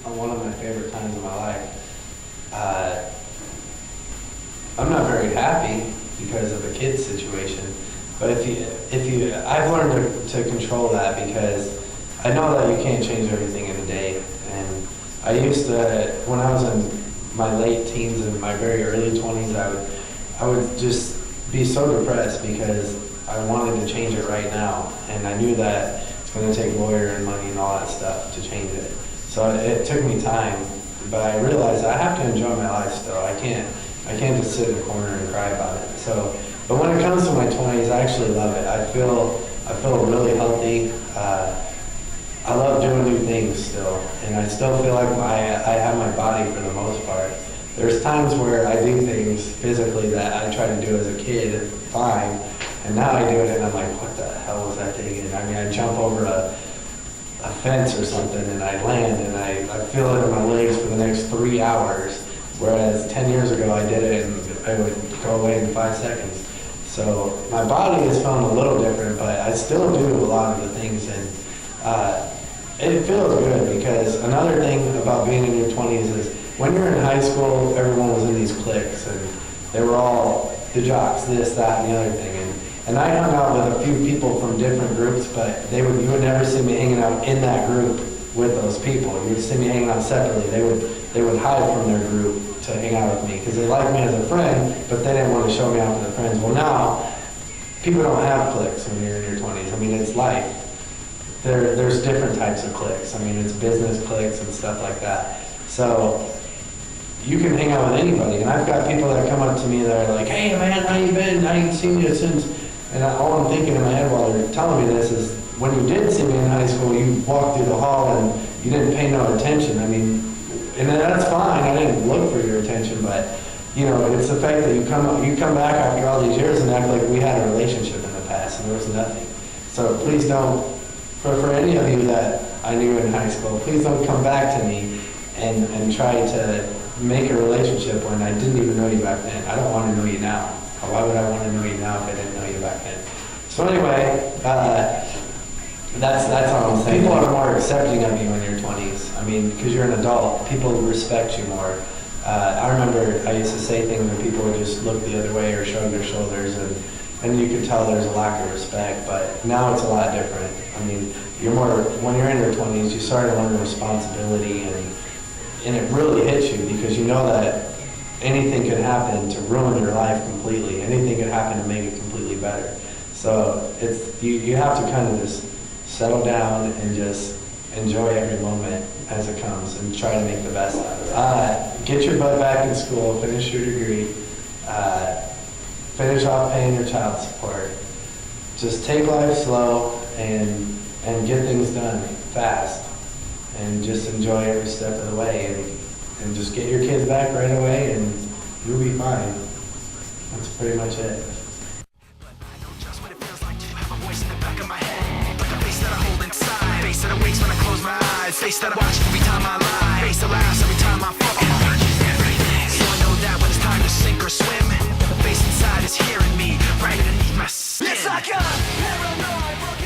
one of my favorite times of my life. I'm not very happy because of the kids situation, but I've learned to control that because I know that you can't change everything in a day. And I used to, when I was in my late teens and my very early 20s, I would just be so depressed because I wanted to change it right now, and I knew that it's going to take lawyer and money and all that stuff to change it. So it took me time, but I realized I have to enjoy my life still. I can't just sit in a corner and cry about it. So, but when it comes to my 20s, I actually love it. I feel really healthy. I love doing new things still, and I still feel like I have my body for the most part. There's times where I do things physically that I tried to do as a kid, fine, and now I do it and I'm like, what the hell was that thing? And I mean, I jump over a fence or something and I land and I feel it in my legs for the next 3 hours, whereas 10 years ago I did it and I would go away in 5 seconds. So my body is feeling a little different, but I still do a lot of the things, and it feels good because another thing about being in your 20s is when you're in high school, everyone was in these cliques and they were all the jocks, this, that, and the other thing. And I hung out with a few people from different groups, but you would never see me hanging out in that group with those people. You would see me hanging out separately. They would hide from their group to hang out with me because they liked me as a friend, but they didn't want to show me out to their friends. Well, now, people don't have cliques when you're in your 20s. I mean, it's life. There's different types of cliques. I mean, it's business cliques and stuff like that. So you can hang out with anybody. And I've got people that come up to me that are like, hey man, how you been? I ain't seen you since. And all I'm thinking in my head while they're telling me this is, when you did see me in high school, you walked through the hall and you didn't pay no attention. I mean, and that's fine. I didn't look for your attention, but you know, it's the fact that you come back after all these years and act like we had a relationship in the past and there was nothing. So please don't, for any of you that I knew in high school, please don't come back to me and try to make a relationship when I didn't even know you back then. I don't want to know you now. Why would I want to know you now if I didn't know you back then? So anyway, that's all I'm saying. People are more accepting of you in your 20s. I mean, because you're an adult, people respect you more. I remember I used to say things and people would just look the other way or shrug their shoulders, and you could tell there's a lack of respect, but now it's a lot different. I mean, when you're in your 20s, you start to learn responsibility, and it really hits you because you know that anything could happen to ruin your life completely. Anything could happen to make it completely better. So you have to kind of just settle down and just enjoy every moment as it comes and try to make the best out of it. Get your butt back in school, finish your degree, finish off paying your child support. Just take life slow and get things done fast, and just enjoy every step of the way, and just get your kids back right away and you'll be fine. That's pretty much it. Face that I watch every time I lie. Face that laughs every time I fall. So I know that when it's time to sink or swim, the face inside is hearing me right underneath my skin. It's like a paranoid